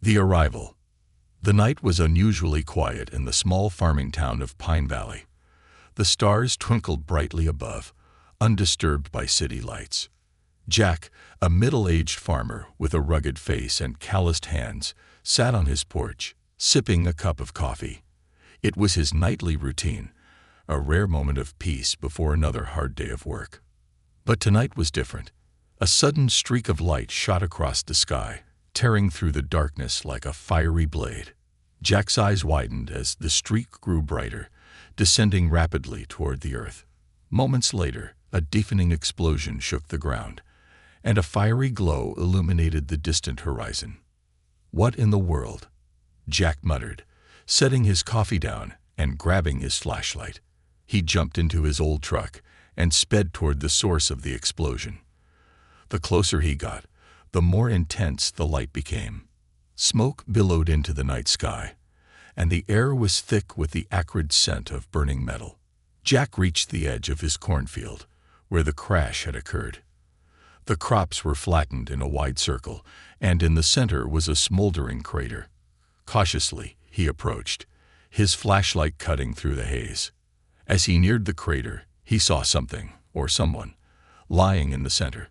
The arrival. The night was unusually quiet in the small farming town of Pine Valley. The stars twinkled brightly above, undisturbed by city lights. Jack, a middle-aged farmer with a rugged face and calloused hands, sat on his porch, sipping a cup of coffee. It was his nightly routine, a rare moment of peace before another hard day of work. But tonight was different. A sudden streak of light shot across the sky, tearing through the darkness like a fiery blade. Jack's eyes widened as the streak grew brighter, descending rapidly toward the earth. Moments later, a deafening explosion shook the ground, and a fiery glow illuminated the distant horizon. "What in the world?" Jack muttered, setting his coffee down and grabbing his flashlight. He jumped into his old truck and sped toward the source of the explosion. The closer he got, the more intense the light became. Smoke billowed into the night sky, and the air was thick with the acrid scent of burning metal. Jack reached the edge of his cornfield, where the crash had occurred. The crops were flattened in a wide circle, and in the center was a smoldering crater. Cautiously, he approached, his flashlight cutting through the haze. As he neared the crater, he saw something, or someone, lying in the center.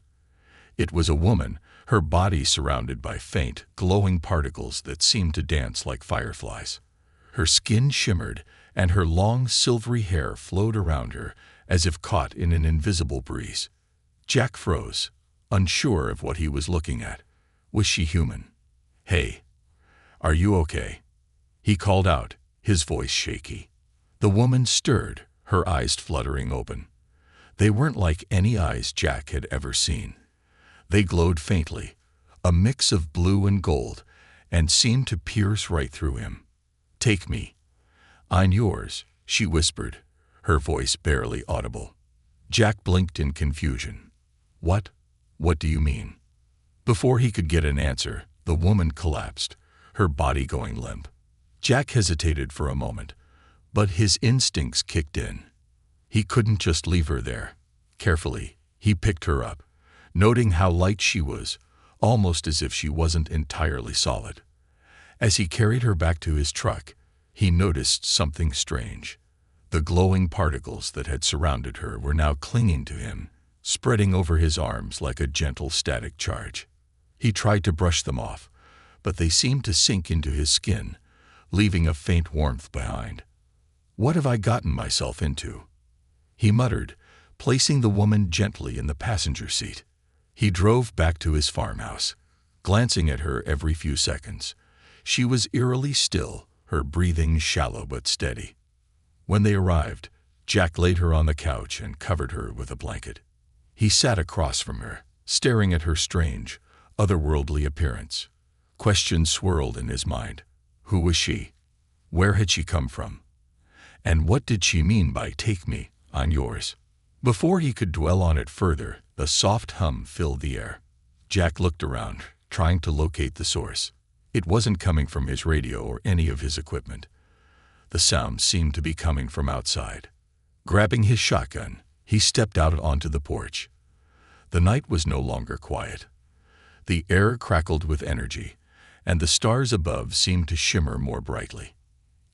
It was a woman, her body surrounded by faint, glowing particles that seemed to dance like fireflies. Her skin shimmered, and her long, silvery hair flowed around her as if caught in an invisible breeze. Jack froze, unsure of what he was looking at. Was she human? "Hey, are you okay?" he called out, his voice shaky. The woman stirred, her eyes fluttering open. They weren't like any eyes Jack had ever seen. They glowed faintly, a mix of blue and gold, and seemed to pierce right through him. "Take me. I'm yours," she whispered, her voice barely audible. Jack blinked in confusion. What do you mean?" Before he could get an answer, the woman collapsed, her body going limp. Jack hesitated for a moment, but his instincts kicked in. He couldn't just leave her there. Carefully, he picked her up, noting how light she was, almost as if she wasn't entirely solid. As he carried her back to his truck, he noticed something strange. The glowing particles that had surrounded her were now clinging to him, spreading over his arms like a gentle static charge. He tried to brush them off, but they seemed to sink into his skin, leaving a faint warmth behind. "What have I gotten myself into?" he muttered, placing the woman gently in the passenger seat. He drove back to his farmhouse, glancing at her every few seconds. She was eerily still, her breathing shallow but steady. When they arrived, Jack laid her on the couch and covered her with a blanket. He sat across from her, staring at her strange, otherworldly appearance. Questions swirled in his mind. Who was she? Where had she come from? And what did she mean by "take me, I'm yours"? Before he could dwell on it further, a soft hum filled the air. Jack looked around, trying to locate the source. It wasn't coming from his radio or any of his equipment. The sound seemed to be coming from outside. Grabbing his shotgun, he stepped out onto the porch. The night was no longer quiet. The air crackled with energy, and the stars above seemed to shimmer more brightly.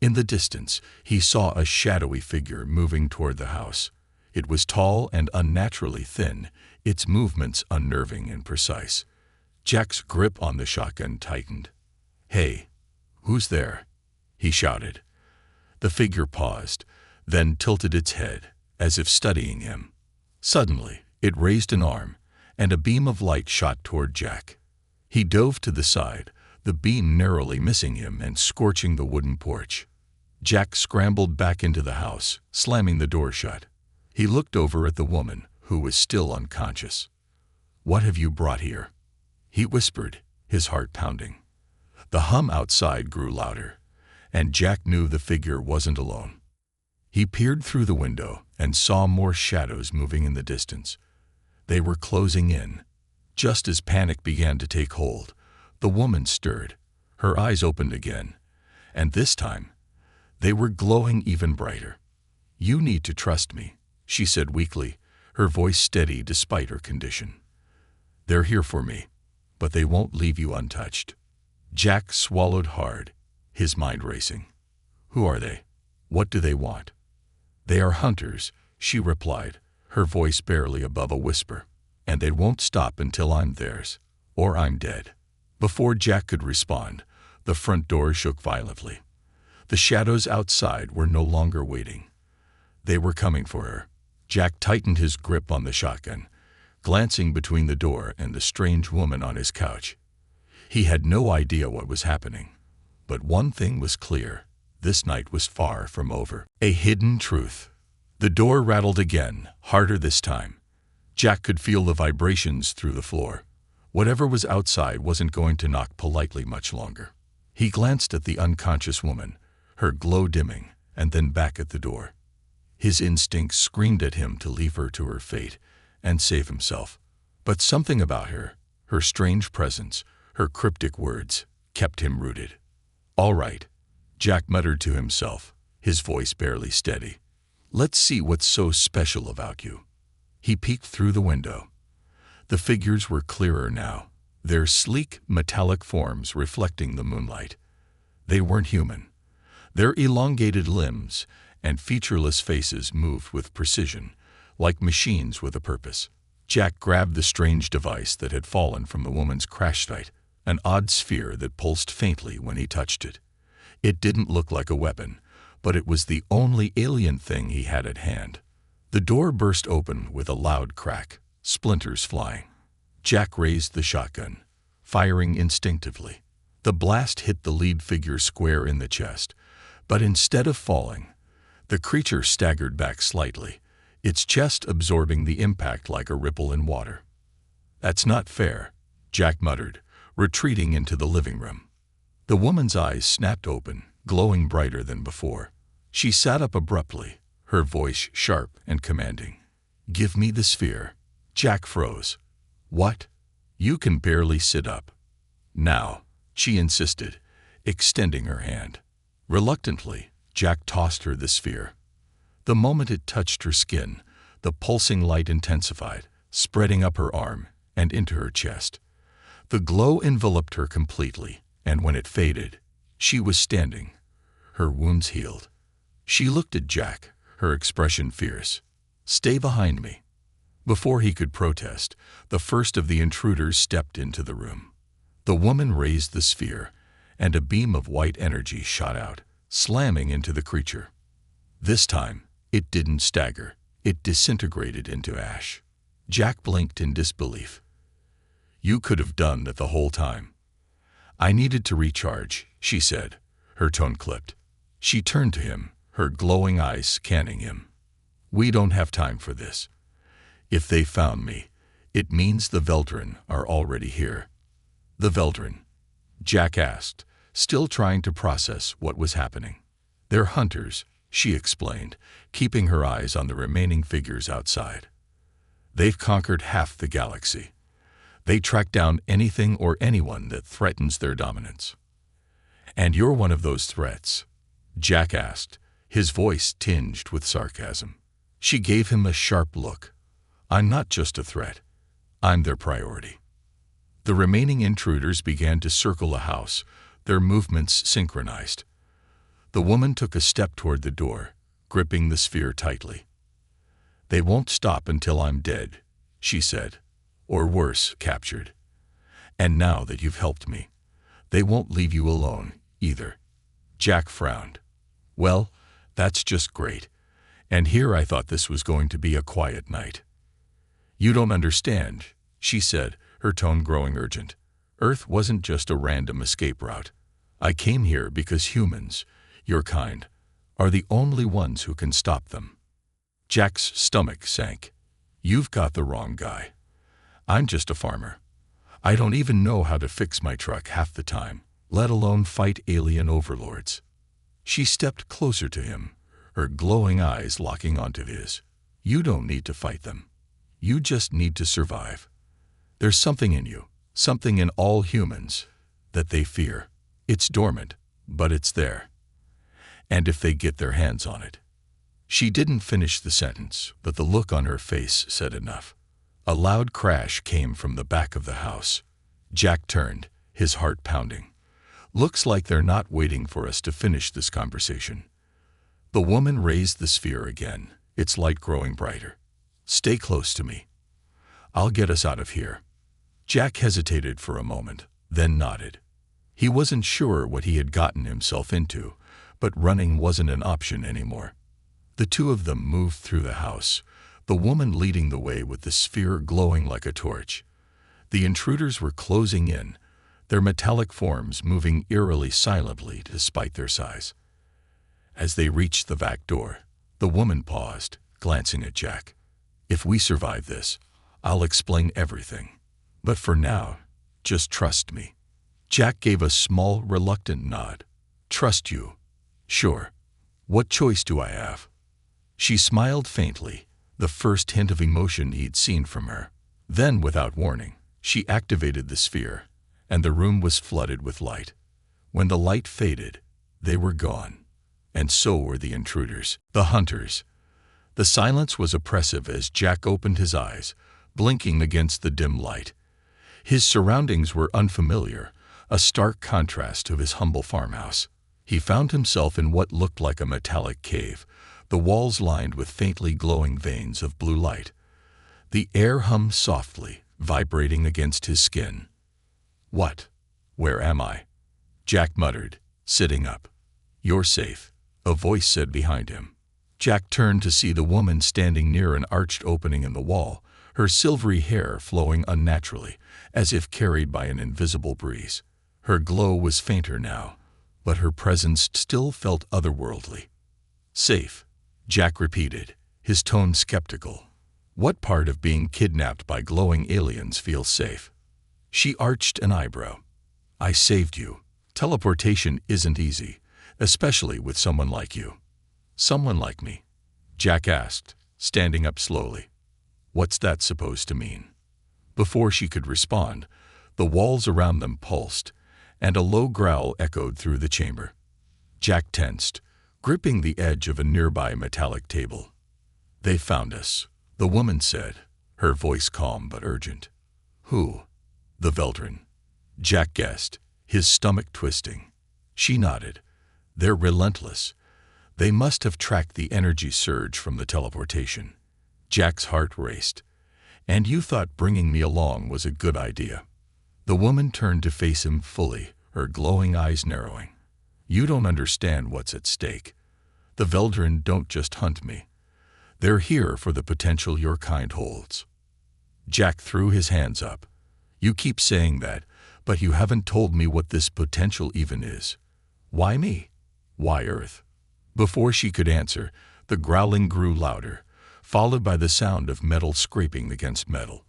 In the distance, he saw a shadowy figure moving toward the house. It was tall and unnaturally thin, its movements unnerving and precise. Jack's grip on the shotgun tightened. "Hey, who's there?" he shouted. The figure paused, then tilted its head, as if studying him. Suddenly, it raised an arm, and a beam of light shot toward Jack. He dove to the side, the beam narrowly missing him and scorching the wooden porch. Jack scrambled back into the house, slamming the door shut. He looked over at the woman, who was still unconscious. "What have you brought here?" he whispered, his heart pounding. The hum outside grew louder, and Jack knew the figure wasn't alone. He peered through the window and saw more shadows moving in the distance. They were closing in. Just as panic began to take hold, the woman stirred. Her eyes opened again, and this time, they were glowing even brighter. "You need to trust me," she said weakly, her voice steady despite her condition. "They're here for me, but they won't leave you untouched." Jack swallowed hard, his mind racing. Who are they? What do they want? They are hunters, she replied, her voice barely above a whisper. And they won't stop until I'm theirs, or I'm dead. Before Jack could respond, the front door shook violently. The shadows outside were no longer waiting. They were coming for her. Jack tightened his grip on the shotgun, glancing between the door and the strange woman on his couch. He had no idea what was happening. But one thing was clear. This night was far from over. A hidden truth. The door rattled again, harder this time. Jack could feel the vibrations through the floor. Whatever was outside wasn't going to knock politely much longer. He glanced at the unconscious woman, her glow dimming, and then back at the door. His instincts screamed at him to leave her to her fate and save himself. But something about her, her strange presence, her cryptic words, kept him rooted. "All right," Jack muttered to himself, his voice barely steady. "Let's see what's so special about you." He peeked through the window. The figures were clearer now, their sleek, metallic forms reflecting the moonlight. They weren't human. Their elongated limbs and featureless faces moved with precision, like machines with a purpose. Jack grabbed the strange device that had fallen from the woman's crash site, an odd sphere that pulsed faintly when he touched it. It didn't look like a weapon, but it was the only alien thing he had at hand. The door burst open with a loud crack, splinters flying. Jack raised the shotgun, firing instinctively. The blast hit the lead figure square in the chest, but instead of falling, the creature staggered back slightly, its chest absorbing the impact like a ripple in water. "That's not fair," Jack muttered, retreating into the living room. The woman's eyes snapped open, glowing brighter than before. She sat up abruptly, her voice sharp and commanding. "Give me the sphere." Jack froze. "What? You can barely sit up." "Now," she insisted, extending her hand. Reluctantly, Jack tossed her the sphere. The moment it touched her skin, the pulsing light intensified, spreading up her arm and into her chest. The glow enveloped her completely, and when it faded, she was standing, her wounds healed. She looked at Jack, her expression fierce. "Stay behind me." Before he could protest, the first of the intruders stepped into the room. The woman raised the sphere, and a beam of white energy shot out, slamming into the creature. This time, it didn't stagger. It disintegrated into ash. Jack blinked in disbelief. "You could have done that the whole time." "I needed to recharge," she said, her tone clipped. She turned to him, her glowing eyes scanning him. "We don't have time for this. If they found me, it means the Veldren are already here." "The Veldren?" Jack asked, still trying to process what was happening. "They're hunters," she explained, keeping her eyes on the remaining figures outside. "They've conquered half the galaxy. They track down anything or anyone that threatens their dominance." "And you're one of those threats?" Jack asked, his voice tinged with sarcasm. She gave him a sharp look. "I'm not just a threat. I'm their priority." The remaining intruders began to circle the house, their movements synchronized. The woman took a step toward the door, gripping the sphere tightly. "They won't stop until I'm dead," she said, "or worse, captured. And now that you've helped me, they won't leave you alone, either." Jack frowned. "Well, that's just great. And here I thought this was going to be a quiet night." "You don't understand," she said, her tone growing urgent. "Earth wasn't just a random escape route. I came here because humans, your kind, are the only ones who can stop them." Jack's stomach sank. "You've got the wrong guy. I'm just a farmer. I don't even know how to fix my truck half the time, let alone fight alien overlords." She stepped closer to him, her glowing eyes locking onto his. "You don't need to fight them. You just need to survive. There's something in you, something in all humans, that they fear. It's dormant, but it's there. And if they get their hands on it." She didn't finish the sentence, but the look on her face said enough. A loud crash came from the back of the house. Jack turned, his heart pounding. Looks like they're not waiting for us to finish this conversation. The woman raised the sphere again, its light growing brighter. Stay close to me. I'll get us out of here. Jack hesitated for a moment, then nodded. He wasn't sure what he had gotten himself into, but running wasn't an option anymore. The two of them moved through the house, the woman leading the way with the sphere glowing like a torch. The intruders were closing in, their metallic forms moving eerily silently despite their size. As they reached the back door, the woman paused, glancing at Jack. If we survive this, I'll explain everything. But for now, just trust me. Jack gave a small, reluctant nod. Trust you? Sure. What choice do I have? She smiled faintly, the first hint of emotion he'd seen from her. Then, without warning, she activated the sphere, and the room was flooded with light. When the light faded, they were gone. And so were the intruders, the hunters. The silence was oppressive as Jack opened his eyes, blinking against the dim light. His surroundings were unfamiliar, a stark contrast to his humble farmhouse. He found himself in what looked like a metallic cave, the walls lined with faintly glowing veins of blue light. The air hummed softly, vibrating against his skin. What? Where am I? Jack muttered, sitting up. You're safe, a voice said behind him. Jack turned to see the woman standing near an arched opening in the wall, her silvery hair flowing unnaturally, as if carried by an invisible breeze. Her glow was fainter now, but her presence still felt otherworldly. Safe, Jack repeated, his tone skeptical. What part of being kidnapped by glowing aliens feels safe? She arched an eyebrow. I saved you. Teleportation isn't easy, especially with someone like you. Someone like me? Jack asked, standing up slowly. What's that supposed to mean? Before she could respond, the walls around them pulsed, and a low growl echoed through the chamber. Jack tensed, gripping the edge of a nearby metallic table. They found us, the woman said, her voice calm but urgent. Who? The Veldren. Jack guessed, his stomach twisting. She nodded. They're relentless. They must have tracked the energy surge from the teleportation. Jack's heart raced. And you thought bringing me along was a good idea. The woman turned to face him fully, her glowing eyes narrowing. You don't understand what's at stake. The Veldren don't just hunt me. They're here for the potential your kind holds. Jack threw his hands up. You keep saying that, but you haven't told me what this potential even is. Why me? Why Earth? Before she could answer, the growling grew louder, followed by the sound of metal scraping against metal.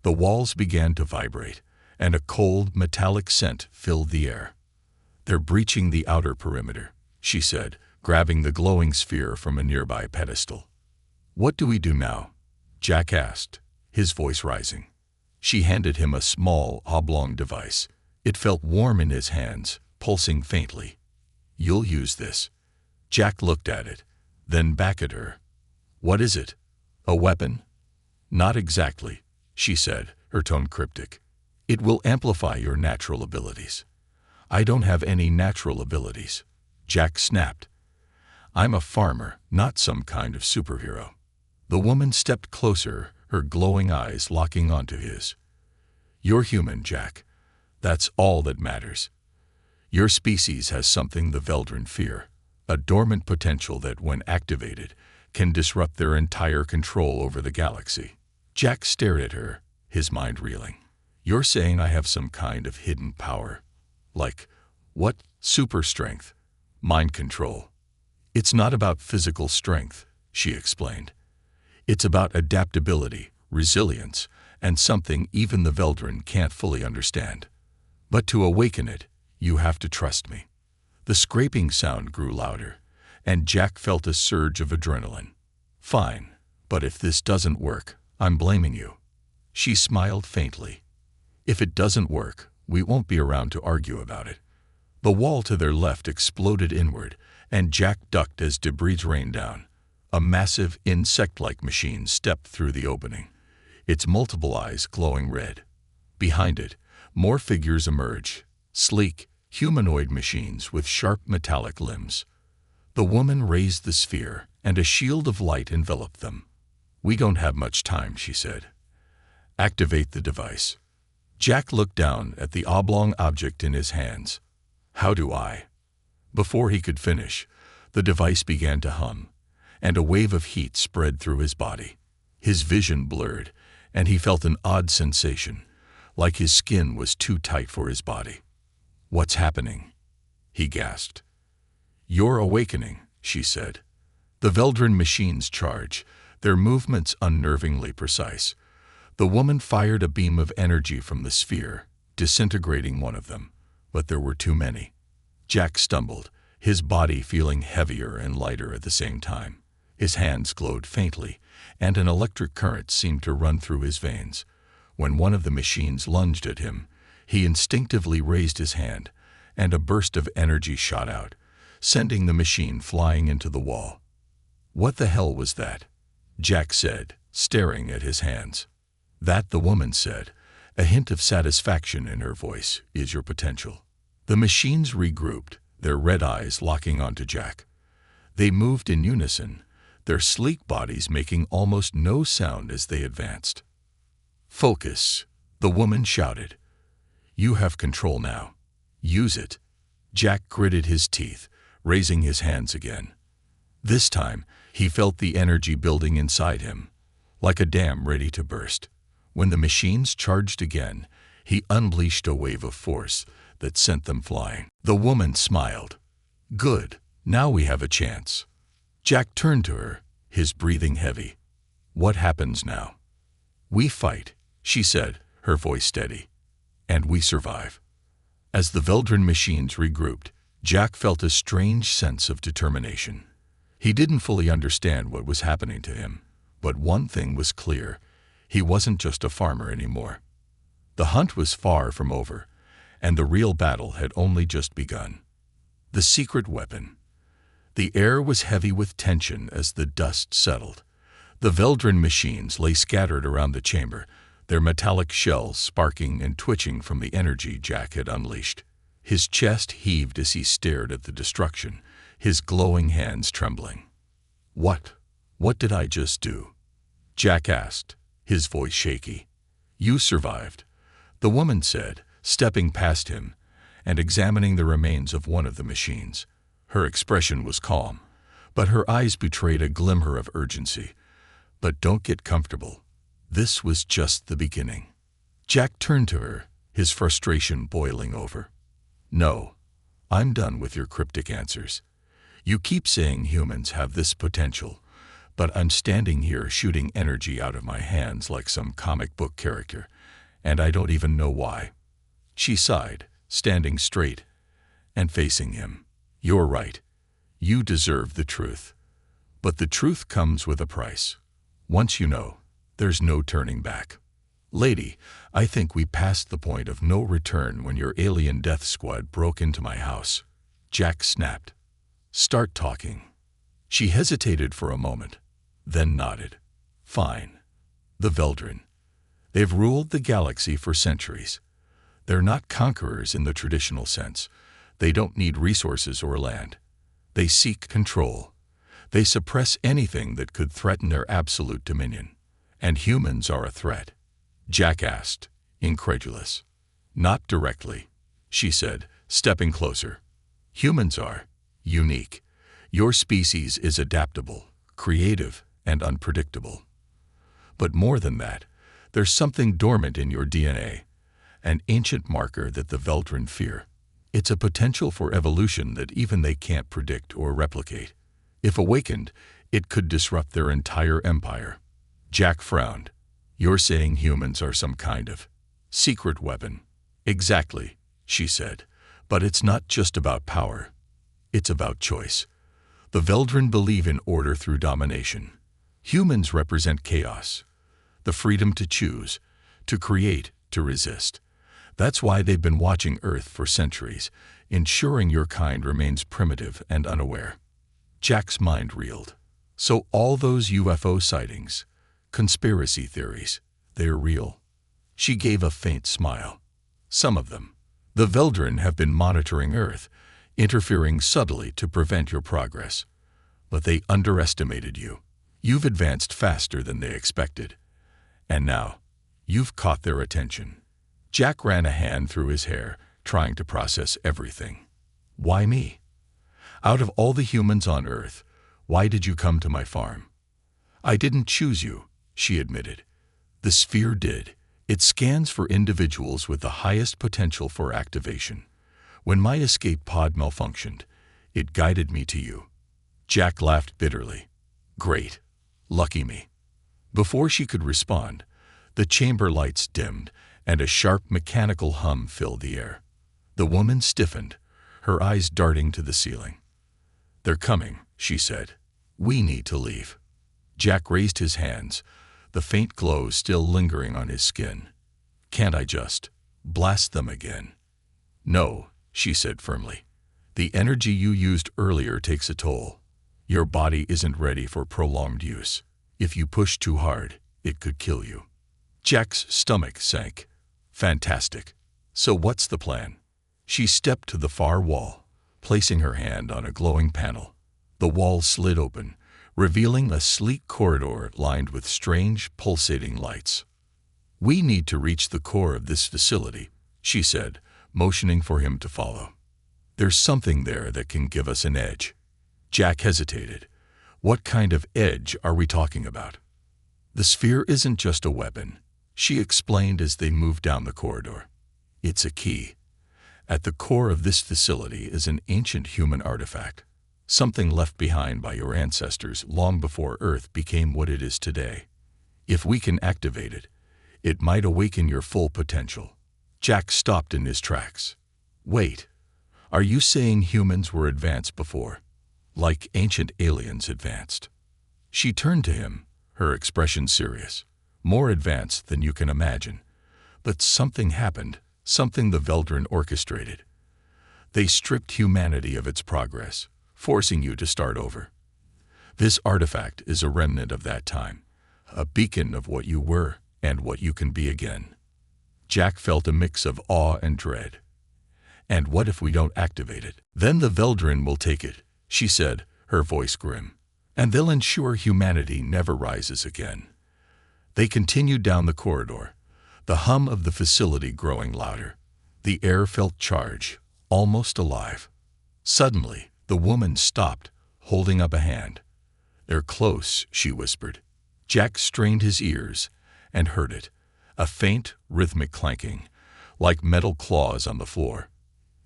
The walls began to vibrate, and a cold, metallic scent filled the air. They're breaching the outer perimeter, she said, grabbing the glowing sphere from a nearby pedestal. What do we do now? Jack asked, his voice rising. She handed him a small, oblong device. It felt warm in his hands, pulsing faintly. You'll use this. Jack looked at it, then back at her. What is it? A weapon? Not exactly, she said, her tone cryptic. It will amplify your natural abilities. I don't have any natural abilities. Jack snapped. I'm a farmer, not some kind of superhero. The woman stepped closer, her glowing eyes locking onto his. You're human, Jack. That's all that matters. Your species has something the Veldren fear, a dormant potential that, when activated, can disrupt their entire control over the galaxy. Jack stared at her, his mind reeling. You're saying I have some kind of hidden power? Like, what? Super strength? Mind control? It's not about physical strength, she explained. It's about adaptability, resilience, and something even the Veldren can't fully understand. But to awaken it, you have to trust me. The scraping sound grew louder, and Jack felt a surge of adrenaline. Fine, but if this doesn't work, I'm blaming you. She smiled faintly. If it doesn't work, we won't be around to argue about it. The wall to their left exploded inward, and Jack ducked as debris rained down. A massive, insect-like machine stepped through the opening, its multiple eyes glowing red. Behind it, more figures emerged, sleek, humanoid machines with sharp metallic limbs. The woman raised the sphere, and a shield of light enveloped them. "We don't have much time," she said. "Activate the device." Jack looked down at the oblong object in his hands. "How do I?" Before he could finish, the device began to hum, and a wave of heat spread through his body. His vision blurred, and he felt an odd sensation, like his skin was too tight for his body. "What's happening?" he gasped. "You're awakening," she said. The Veldran machines charge, their movements unnervingly precise. The woman fired a beam of energy from the sphere, disintegrating one of them, but there were too many. Jack stumbled, his body feeling heavier and lighter at the same time. His hands glowed faintly, and an electric current seemed to run through his veins. When one of the machines lunged at him, he instinctively raised his hand, and a burst of energy shot out, sending the machine flying into the wall. "What the hell was that?" Jack said, staring at his hands. "That," the woman said, a hint of satisfaction in her voice, "is your potential." The machines regrouped, their red eyes locking onto Jack. They moved in unison, their sleek bodies making almost no sound as they advanced. "Focus," the woman shouted. "You have control now. Use it." Jack gritted his teeth, raising his hands again. This time, he felt the energy building inside him, like a dam ready to burst. When the machines charged again, he unleashed a wave of force that sent them flying. The woman smiled. "Good, now we have a chance." Jack turned to her, his breathing heavy. "What happens now?" "We fight," she said, her voice steady. "And we survive." As the Veldran machines regrouped, Jack felt a strange sense of determination. He didn't fully understand what was happening to him, but one thing was clear: he wasn't just a farmer anymore. The hunt was far from over, and the real battle had only just begun. The secret weapon. The air was heavy with tension as the dust settled. The Veldran machines lay scattered around the chamber, their metallic shells sparking and twitching from the energy Jack had unleashed. His chest heaved as he stared at the destruction, his glowing hands trembling. What did I just do?" Jack asked, his voice shaky. "You survived," the woman said, stepping past him and examining the remains of one of the machines. Her expression was calm, but her eyes betrayed a glimmer of urgency. "But don't get comfortable. This was just the beginning." Jack turned to her, his frustration boiling over. "No, I'm done with your cryptic answers. You keep saying humans have this potential, but I'm standing here shooting energy out of my hands like some comic book character, and I don't even know why." She sighed, standing straight and facing him. "You're right. You deserve the truth. But the truth comes with a price. Once you know, there's no turning back. Lady, I think we passed the point of no return when your alien death squad broke into my house." Jack snapped. "Start talking." She hesitated for a moment, then nodded. "Fine. The Veldran. They've ruled the galaxy for centuries. They're not conquerors in the traditional sense. They don't need resources or land. They seek control. They suppress anything that could threaten their absolute dominion. And humans are a threat." Jack asked, incredulous. "Not directly," she said, stepping closer. "Humans are unique. Your species is adaptable, creative, and unpredictable. But more than that, there's something dormant in your DNA, an ancient marker that the Veldran fear. It's a potential for evolution that even they can't predict or replicate. If awakened, it could disrupt their entire empire." Jack frowned. "You're saying humans are some kind of secret weapon?" "Exactly," she said. "But it's not just about power. It's about choice. The Veldran believe in order through domination. Humans represent chaos, the freedom to choose, to create, to resist. That's why they've been watching Earth for centuries, ensuring your kind remains primitive and unaware." Jack's mind reeled. "So all those UFO sightings, conspiracy theories, they're real?" She gave a faint smile. "Some of them. The Veldren have been monitoring Earth, interfering subtly to prevent your progress. But they underestimated you. You've advanced faster than they expected. And now, you've caught their attention. Jack ran a hand through his hair, trying to process everything. Why me? Out of all the humans on Earth, why did you come to my farm? I didn't choose you, she admitted. The sphere did. It scans for individuals with the highest potential for activation. When my escape pod malfunctioned, it guided me to you. Jack laughed bitterly. Great. Lucky me. Before she could respond, the chamber lights dimmed and a sharp mechanical hum filled the air. The woman stiffened, her eyes darting to the ceiling. They're coming, she said. We need to leave. Jack raised his hands, the faint glow still lingering on his skin. Can't I just blast them again? No, she said firmly. The energy you used earlier takes a toll. Your body isn't ready for prolonged use. If you push too hard, it could kill you. Jack's stomach sank. Fantastic. So what's the plan? She stepped to the far wall, placing her hand on a glowing panel. The wall slid open, revealing a sleek corridor lined with strange, pulsating lights. We need to reach the core of this facility, she said, motioning for him to follow. There's something there that can give us an edge. Jack hesitated. What kind of edge are we talking about? The sphere isn't just a weapon, she explained as they moved down the corridor. It's a key. At the core of this facility is an ancient human artifact, something left behind by your ancestors long before Earth became what it is today. If we can activate it, it might awaken your full potential. Jack stopped in his tracks. Wait, are you saying humans were advanced before? Like ancient aliens advanced? She turned to him, her expression serious. More advanced than you can imagine. But something happened, something the Veldren orchestrated. They stripped humanity of its progress, forcing you to start over. This artifact is a remnant of that time, a beacon of what you were and what you can be again. Jack felt a mix of awe and dread. And what if we don't activate it? Then the Veldren will take it, she said, her voice grim. And they'll ensure humanity never rises again. They continued down the corridor, the hum of the facility growing louder. The air felt charged, almost alive. Suddenly, the woman stopped, holding up a hand. They're close, she whispered. Jack strained his ears and heard it, a faint, rhythmic clanking, like metal claws on the floor.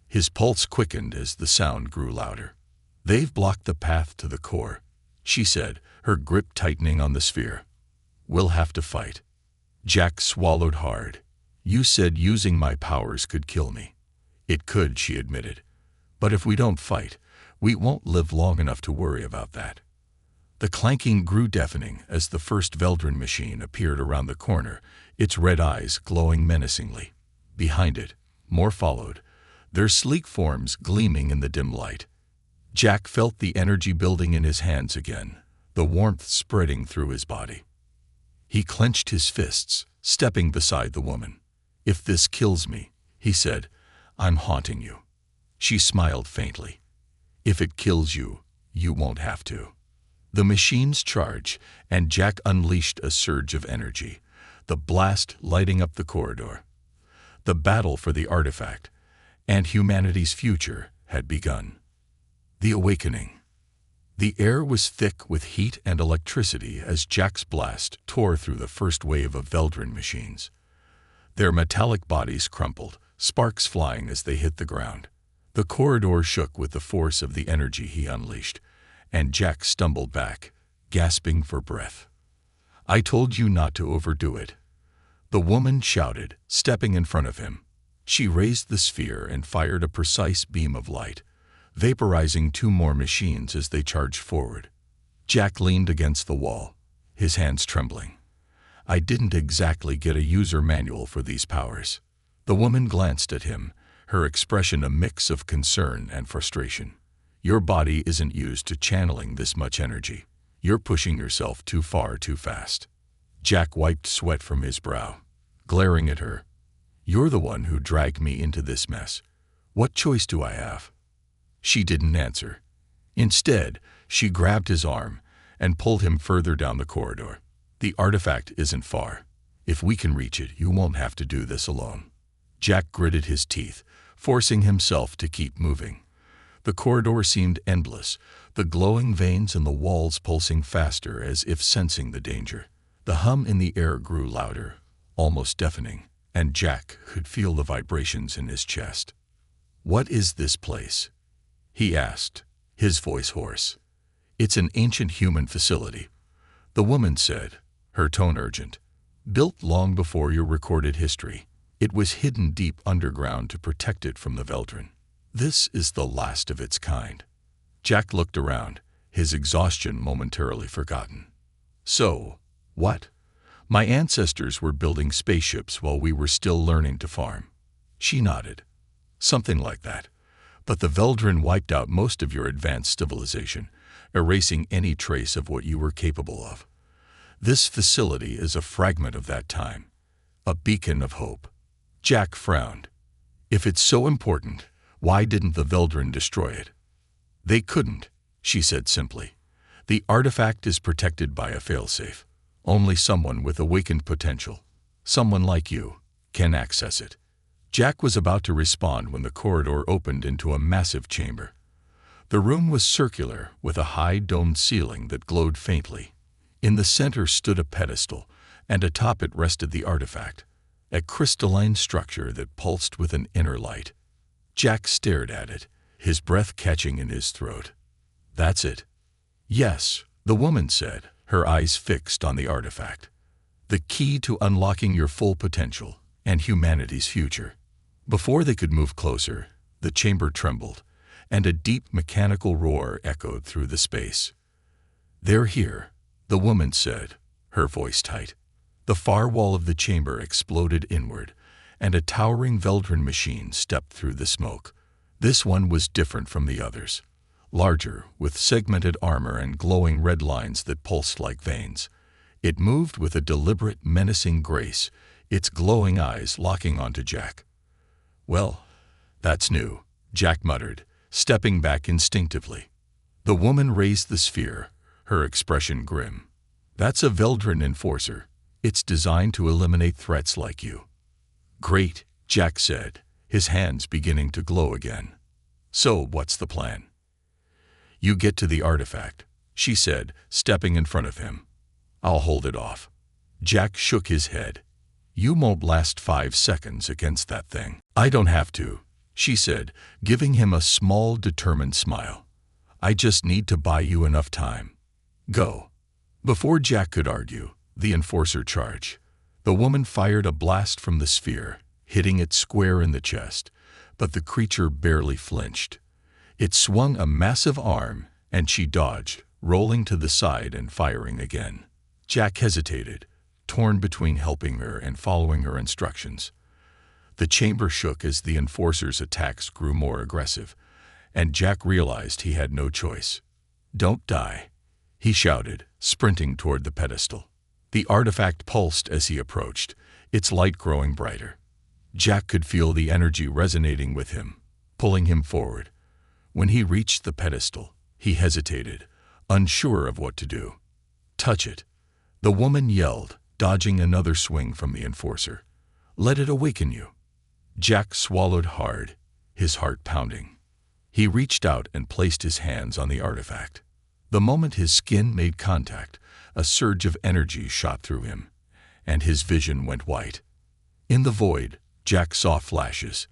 His pulse quickened as the sound grew louder. They've blocked the path to the core, she said, her grip tightening on the sphere. We'll have to fight. Jack swallowed hard. You said using my powers could kill me. It could, she admitted. But if we don't fight, we won't live long enough to worry about that. The clanking grew deafening as the first Veldren machine appeared around the corner, its red eyes glowing menacingly. Behind it, more followed, their sleek forms gleaming in the dim light. Jack felt the energy building in his hands again, the warmth spreading through his body. He clenched his fists, stepping beside the woman. If this kills me, he said, I'm haunting you. She smiled faintly. If it kills you, you won't have to. The machines charged, and Jack unleashed a surge of energy, the blast lighting up the corridor. The battle for the artifact and humanity's future had begun. The awakening. The air was thick with heat and electricity as Jack's blast tore through the first wave of Veldren machines. Their metallic bodies crumpled, sparks flying as they hit the ground. The corridor shook with the force of the energy he unleashed, and Jack stumbled back, gasping for breath. I told you not to overdo it. The woman shouted, stepping in front of him. She raised the sphere and fired a precise beam of light, vaporizing two more machines as they charged forward. Jack leaned against the wall, his hands trembling. I didn't exactly get a user manual for these powers. The woman glanced at him, her expression a mix of concern and frustration. Your body isn't used to channeling this much energy. You're pushing yourself too far too fast. Jack wiped sweat from his brow, glaring at her. You're the one who dragged me into this mess. What choice do I have?" She didn't answer. Instead, she grabbed his arm and pulled him further down the corridor. "The artifact isn't far. If we can reach it, you won't have to do this alone." Jack gritted his teeth, forcing himself to keep moving. The corridor seemed endless, the glowing veins in the walls pulsing faster as if sensing the danger. The hum in the air grew louder, almost deafening, and Jack could feel the vibrations in his chest. "What is this place?" he asked, his voice hoarse. "It's an ancient human facility," the woman said, her tone urgent. "Built long before your recorded history. It was hidden deep underground to protect it from the Veldren. This is the last of its kind." Jack looked around, his exhaustion momentarily forgotten. "So, what?" "My ancestors were building spaceships while we were still learning to farm." She nodded. "Something like that. But the Veldren wiped out most of your advanced civilization, erasing any trace of what you were capable of. This facility is a fragment of that time, a beacon of hope." Jack frowned. "If it's so important, why didn't the Veldren destroy it?" "They couldn't," she said simply. "The artifact is protected by a failsafe. Only someone with awakened potential, someone like you, can access it." Jack was about to respond when the corridor opened into a massive chamber. The room was circular, with a high domed ceiling that glowed faintly. In the center stood a pedestal, and atop it rested the artifact, a crystalline structure that pulsed with an inner light. Jack stared at it, his breath catching in his throat. "That's it?" "Yes," the woman said, her eyes fixed on the artifact. "The key to unlocking your full potential and humanity's future." Before they could move closer, the chamber trembled, and a deep mechanical roar echoed through the space. "They're here," the woman said, her voice tight. The far wall of the chamber exploded inward, and a towering Veldren machine stepped through the smoke. This one was different from the others. Larger, with segmented armor and glowing red lines that pulsed like veins. It moved with a deliberate, menacing grace, its glowing eyes locking onto Jack. "Well, that's new," Jack muttered, stepping back instinctively. The woman raised the sphere, her expression grim. "That's a Veldren enforcer. It's designed to eliminate threats like you." "Great," Jack said, his hands beginning to glow again. "So, what's the plan?" "You get to the artifact," she said, stepping in front of him. "I'll hold it off." Jack shook his head. "You won't last 5 seconds against that thing." "I don't have to," she said, giving him a small, determined smile. "I just need to buy you enough time. Go." Before Jack could argue, the enforcer charged. The woman fired a blast from the sphere, hitting it square in the chest, but the creature barely flinched. It swung a massive arm, and she dodged, rolling to the side and firing again. Jack hesitated, torn between helping her and following her instructions. The chamber shook as the enforcer's attacks grew more aggressive, and Jack realized he had no choice. "Don't die," he shouted, sprinting toward the pedestal. The artifact pulsed as he approached, its light growing brighter. Jack could feel the energy resonating with him, pulling him forward. When he reached the pedestal, he hesitated, unsure of what to do. "Touch it," the woman yelled, dodging another swing from the enforcer. "Let it awaken you." Jack swallowed hard, his heart pounding. He reached out and placed his hands on the artifact. The moment his skin made contact, a surge of energy shot through him, and his vision went white. In the void, Jack saw flashes.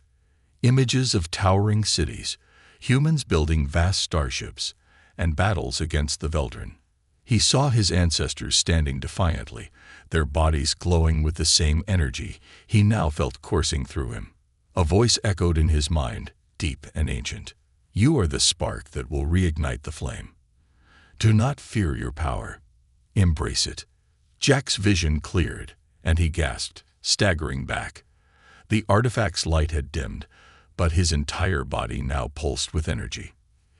Images of towering cities, humans building vast starships, and battles against the Veldren. He saw his ancestors standing defiantly, their bodies glowing with the same energy he now felt coursing through him. A voice echoed in his mind, deep and ancient. "You are the spark that will reignite the flame. Do not fear your power. Embrace it." Jack's vision cleared, and he gasped, staggering back. The artifact's light had dimmed, but his entire body now pulsed with energy.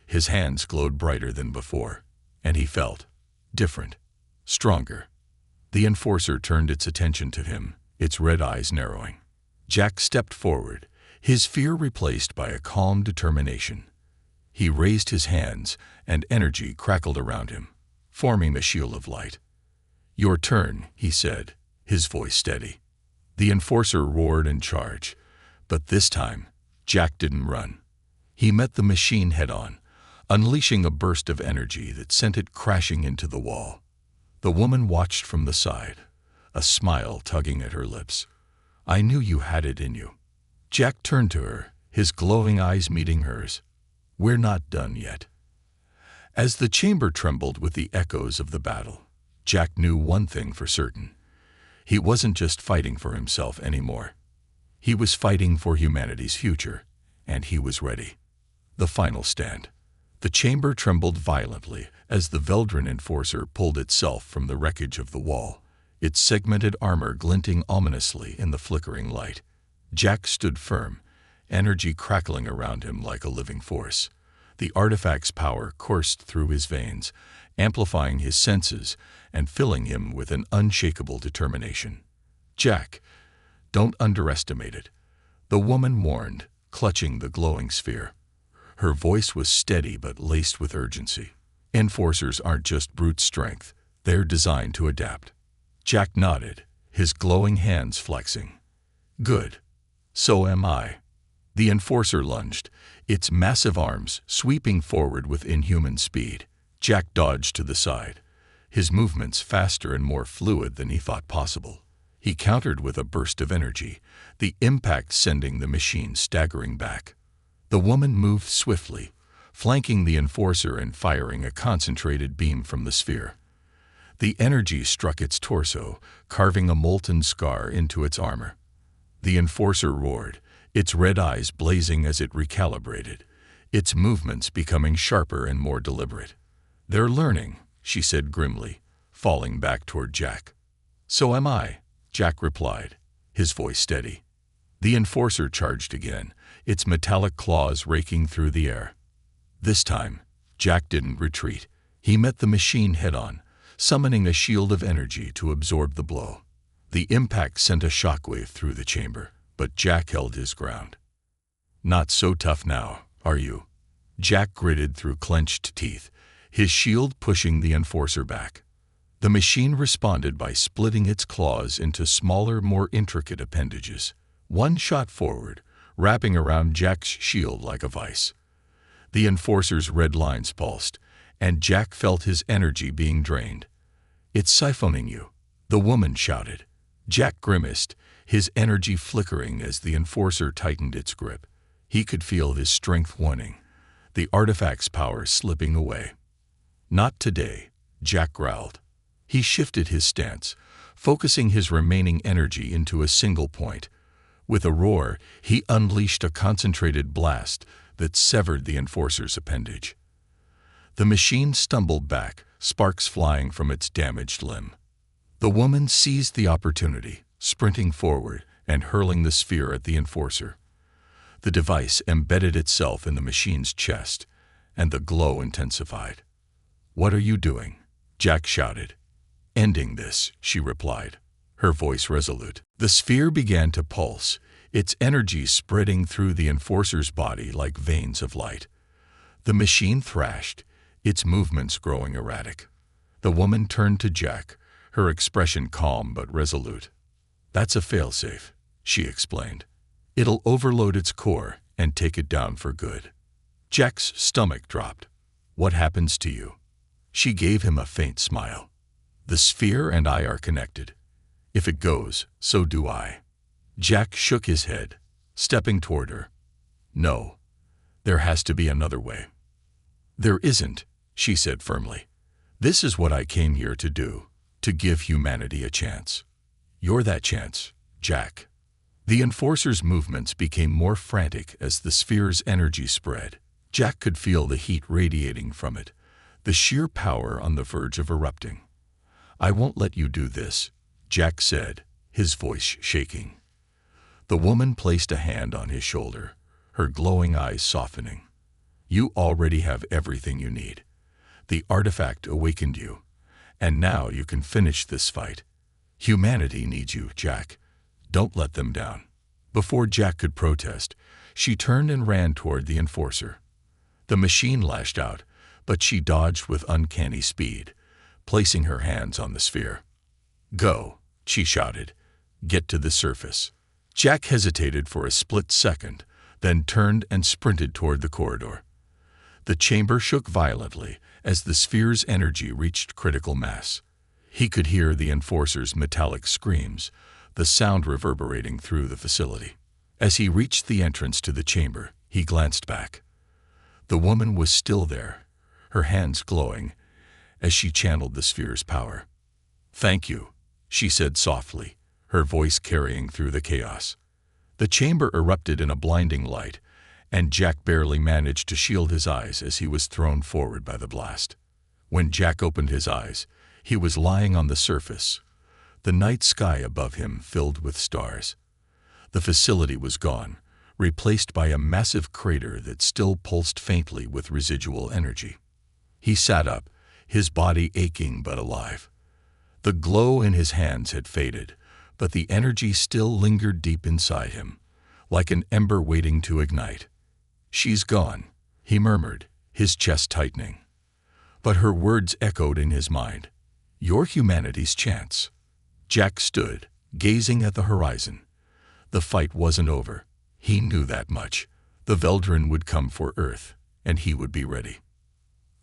His hands glowed brighter than before, and he felt different, stronger. The enforcer turned its attention to him, its red eyes narrowing. Jack stepped forward, his fear replaced by a calm determination. He raised his hands, and energy crackled around him, forming a shield of light. "Your turn," he said, his voice steady. The enforcer roared in charge, but this time, Jack didn't run. He met the machine head-on, unleashing a burst of energy that sent it crashing into the wall. The woman watched from the side, a smile tugging at her lips. "I knew you had it in you." Jack turned to her, his glowing eyes meeting hers. "We're not done yet." As the chamber trembled with the echoes of the battle, Jack knew one thing for certain. He wasn't just fighting for himself anymore. He was fighting for humanity's future, and he was ready. The final stand. The chamber trembled violently as the Veldran enforcer pulled itself from the wreckage of the wall, its segmented armor glinting ominously in the flickering light. Jack stood firm, energy crackling around him like a living force. The artifact's power coursed through his veins, amplifying his senses and filling him with an unshakable determination. "Jack, don't underestimate it," the woman warned, clutching the glowing sphere. Her voice was steady but laced with urgency. "Enforcers aren't just brute strength, they're designed to adapt." Jack nodded, his glowing hands flexing. "Good. So am I." The enforcer lunged, its massive arms sweeping forward with inhuman speed. Jack dodged to the side, his movements faster and more fluid than he thought possible. He countered with a burst of energy, the impact sending the machine staggering back. The woman moved swiftly, flanking the enforcer and firing a concentrated beam from the sphere. The energy struck its torso, carving a molten scar into its armor. The enforcer roared, its red eyes blazing as it recalibrated, its movements becoming sharper and more deliberate. "They're learning," she said grimly, falling back toward Jack. "So am I," Jack replied, his voice steady. The enforcer charged again, its metallic claws raking through the air. This time, Jack didn't retreat. He met the machine head-on, summoning a shield of energy to absorb the blow. The impact sent a shockwave through the chamber, but Jack held his ground. "Not so tough now, are you?" Jack gritted through clenched teeth, his shield pushing the enforcer back. The machine responded by splitting its claws into smaller, more intricate appendages. One shot forward, wrapping around Jack's shield like a vice. The enforcer's red lines pulsed, and Jack felt his energy being drained. "It's siphoning you," the woman shouted. Jack grimaced, his energy flickering as the enforcer tightened its grip. He could feel his strength waning, the artifact's power slipping away. "Not today," Jack growled. He shifted his stance, focusing his remaining energy into a single point. With a roar, he unleashed a concentrated blast that severed the enforcer's appendage. The machine stumbled back, sparks flying from its damaged limb. The woman seized the opportunity, sprinting forward and hurling the sphere at the enforcer. The device embedded itself in the machine's chest, and the glow intensified. "What are you doing?" Jack shouted. "Ending this," she replied, her voice resolute. The sphere began to pulse, its energy spreading through the enforcer's body like veins of light. The machine thrashed, its movements growing erratic. The woman turned to Jack, her expression calm but resolute. "That's a failsafe," she explained. "It'll overload its core and take it down for good." Jack's stomach dropped. "What happens to you?" She gave him a faint smile. "The sphere and I are connected. If it goes, so do I." Jack shook his head, stepping toward her. "No, there has to be another way." "There isn't," she said firmly. "This is what I came here to do, to give humanity a chance." "You're that chance, Jack." The enforcer's movements became more frantic as the sphere's energy spread. Jack could feel the heat radiating from it, the sheer power on the verge of erupting. "I won't let you do this," Jack said, his voice shaking. The woman placed a hand on his shoulder, her glowing eyes softening. "You already have everything you need. The artifact awakened you, and now you can finish this fight. Humanity needs you, Jack. Don't let them down." Before Jack could protest, she turned and ran toward the enforcer. The machine lashed out, but she dodged with uncanny speed, placing her hands on the sphere. "Go," she shouted. "Get to the surface." Jack hesitated for a split second, then turned and sprinted toward the corridor. The chamber shook violently as the sphere's energy reached critical mass. He could hear the enforcer's metallic screams, the sound reverberating through the facility. As he reached the entrance to the chamber, he glanced back. The woman was still there, her hands glowing, as she channeled the sphere's power. "Thank you," she said softly, her voice carrying through the chaos. The chamber erupted in a blinding light, and Jack barely managed to shield his eyes as he was thrown forward by the blast. When Jack opened his eyes, he was lying on the surface, the night sky above him filled with stars. The facility was gone, replaced by a massive crater that still pulsed faintly with residual energy. He sat up, his body aching but alive. The glow in his hands had faded, but the energy still lingered deep inside him, like an ember waiting to ignite. "She's gone," he murmured, his chest tightening. But her words echoed in his mind. "You're humanity's chance." Jack stood, gazing at the horizon. The fight wasn't over. He knew that much. The Veldren would come for Earth, and he would be ready.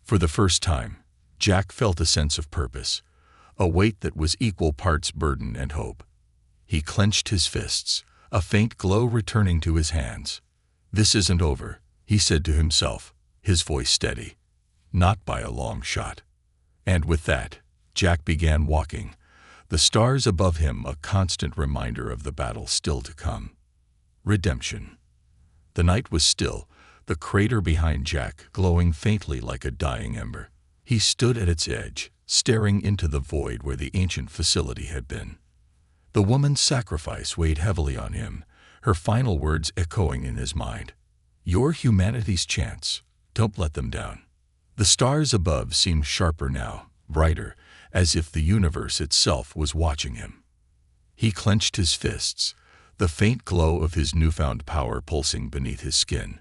For the first time, Jack felt a sense of purpose, a weight that was equal parts burden and hope. He clenched his fists, a faint glow returning to his hands. "This isn't over," he said to himself, his voice steady. "Not by a long shot." And with that, Jack began walking, the stars above him a constant reminder of the battle still to come. Redemption. The night was still, the crater behind Jack glowing faintly like a dying ember. He stood at its edge, staring into the void where the ancient facility had been. The woman's sacrifice weighed heavily on him, her final words echoing in his mind. "You're humanity's chance. Don't let them down." The stars above seemed sharper now, brighter, as if the universe itself was watching him. He clenched his fists, the faint glow of his newfound power pulsing beneath his skin.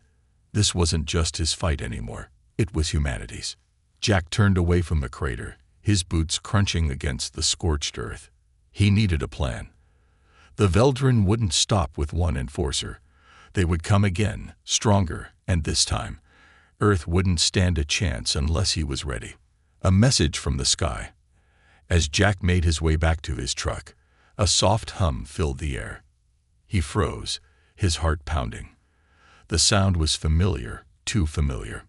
This wasn't just his fight anymore, it was humanity's. Jack turned away from the crater, his boots crunching against the scorched earth. He needed a plan. The Veldren wouldn't stop with one enforcer. They would come again, stronger, and this time, Earth wouldn't stand a chance unless he was ready. A message from the sky. As Jack made his way back to his truck, a soft hum filled the air. He froze, his heart pounding. The sound was familiar, too familiar.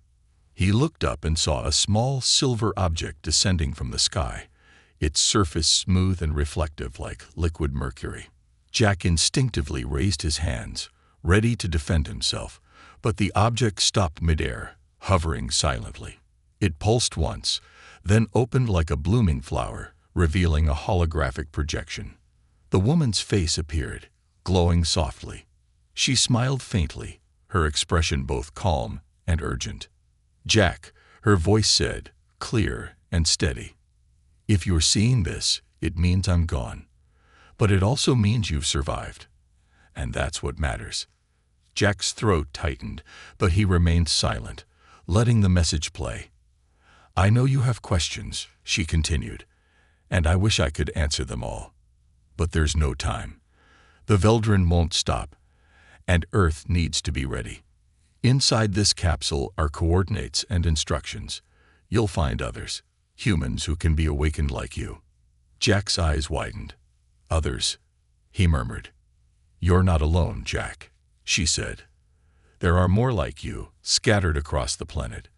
He looked up and saw a small silver object descending from the sky, its surface smooth and reflective like liquid mercury. Jack instinctively raised his hands, ready to defend himself, but the object stopped midair, hovering silently. It pulsed once, then opened like a blooming flower, revealing a holographic projection. The woman's face appeared, glowing softly. She smiled faintly, her expression both calm and urgent. "Jack," her voice said, clear and steady. "If you're seeing this, it means I'm gone. But it also means you've survived. And that's what matters." Jack's throat tightened, but he remained silent, letting the message play. "I know you have questions," she continued, "and I wish I could answer them all. But there's no time. The Veldren won't stop, and Earth needs to be ready. Inside this capsule are coordinates and instructions. You'll find others, humans who can be awakened like you." Jack's eyes widened. "Others," he murmured. "You're not alone, Jack," she said. "There are more like you, scattered across the planet.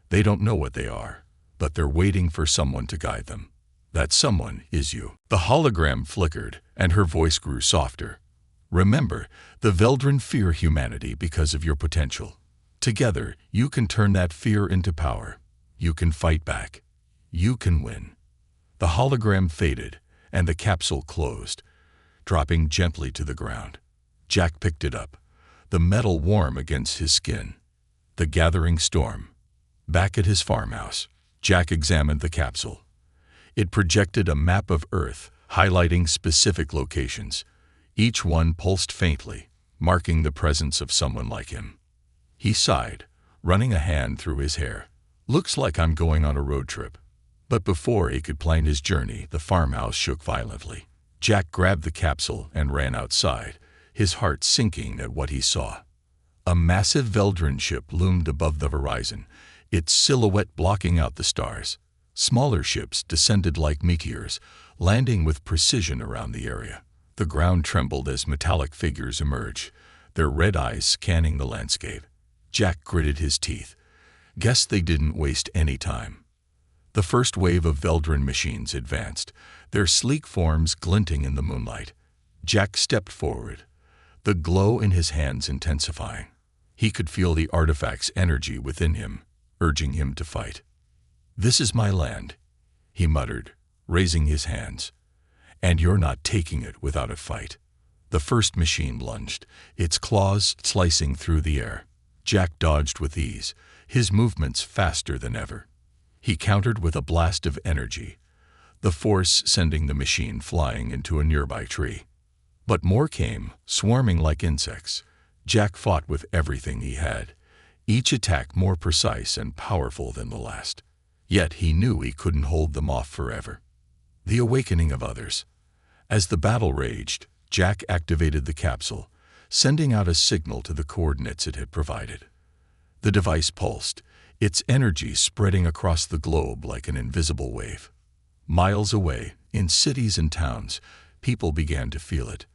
They don't know what they are, but they're waiting for someone to guide them. That someone is you." The hologram flickered, and her voice grew softer. "Remember, the Veldren fear humanity because of your potential. Together, you can turn that fear into power. You can fight back. You can win." The hologram faded, and the capsule closed, dropping gently to the ground. Jack picked it up, the metal warm against his skin. The gathering storm. Back at his farmhouse, Jack examined the capsule. It projected a map of Earth, highlighting specific locations. Each one pulsed faintly, marking the presence of someone like him. He sighed, running a hand through his hair. "Looks like I'm going on a road trip." But before he could plan his journey, the farmhouse shook violently. Jack grabbed the capsule and ran outside, his heart sinking at what he saw. A massive Veldran ship loomed above the horizon, its silhouette blocking out the stars. Smaller ships descended like meteors, landing with precision around the area. The ground trembled as metallic figures emerged, their red eyes scanning the landscape. Jack gritted his teeth. Guess they didn't waste any time. The first wave of Veldran machines advanced, their sleek forms glinting in the moonlight. Jack stepped forward, the glow in his hands intensifying. He could feel the artifact's energy within him, urging him to fight. "This is my land," he muttered, raising his hands. "And you're not taking it without a fight." The first machine lunged, its claws slicing through the air. Jack dodged with ease, his movements faster than ever. He countered with a blast of energy, the force sending the machine flying into a nearby tree. But more came, swarming like insects. Jack fought with everything he had, each attack more precise and powerful than the last. Yet he knew he couldn't hold them off forever. The awakening of others. As the battle raged, Jack activated the capsule, sending out a signal to the coordinates it had provided. The device pulsed, its energy spreading across the globe like an invisible wave. Miles away, in cities and towns, people began to feel it.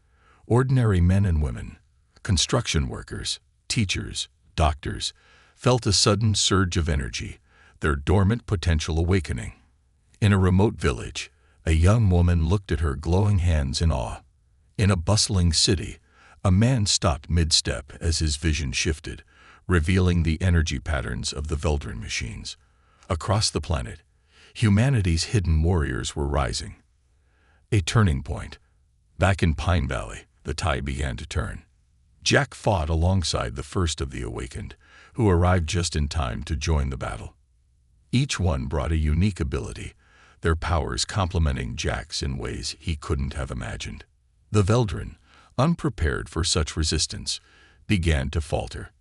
Ordinary men and women, construction workers, teachers, doctors, felt a sudden surge of energy, their dormant potential awakening. In a remote village, a young woman looked at her glowing hands in awe. In a bustling city, a man stopped mid-step as his vision shifted, revealing the energy patterns of the Veldran machines. Across the planet, humanity's hidden warriors were rising. A turning point. Back in Pine Valley, the tide began to turn. Jack fought alongside the first of the awakened, who arrived just in time to join the battle. Each one brought a unique ability, their powers complementing Jack's in ways he couldn't have imagined. The Veldran, unprepared for such resistance, began to falter.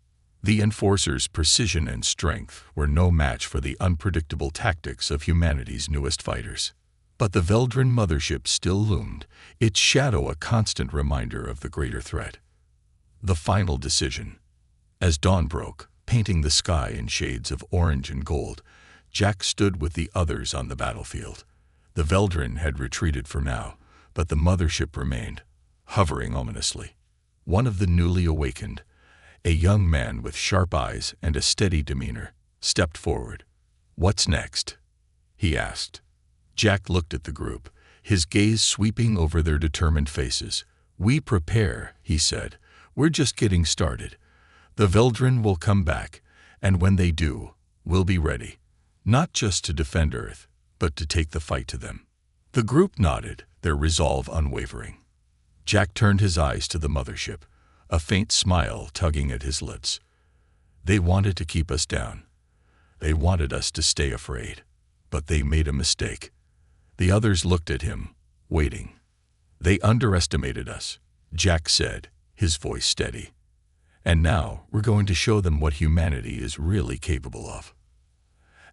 The Enforcer's precision and strength were no match for the unpredictable tactics of humanity's newest fighters. But the Veldran mothership still loomed, its shadow a constant reminder of the greater threat. The final decision. As dawn broke, painting the sky in shades of orange and gold, Jack stood with the others on the battlefield. The Veldran had retreated for now, but the mothership remained, hovering ominously. One of the newly awakened, a young man with sharp eyes and a steady demeanor, stepped forward. "What's next?" he asked. Jack looked at the group, his gaze sweeping over their determined faces. "We prepare," he said. "We're just getting started. The Veldran will come back, and when they do, we'll be ready. Not just to defend Earth, but to take the fight to them." The group nodded, their resolve unwavering. Jack turned his eyes to the mothership, a faint smile tugging at his lips. They wanted to keep us down. They wanted us to stay afraid. But they made a mistake. The others looked at him, waiting. "They underestimated us," Jack said, his voice steady. "And now we're going to show them what humanity is really capable of."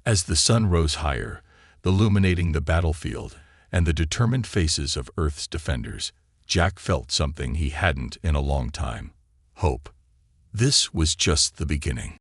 As the sun rose higher, illuminating the battlefield and the determined faces of Earth's defenders, Jack felt something he hadn't in a long time: hope. This was just the beginning.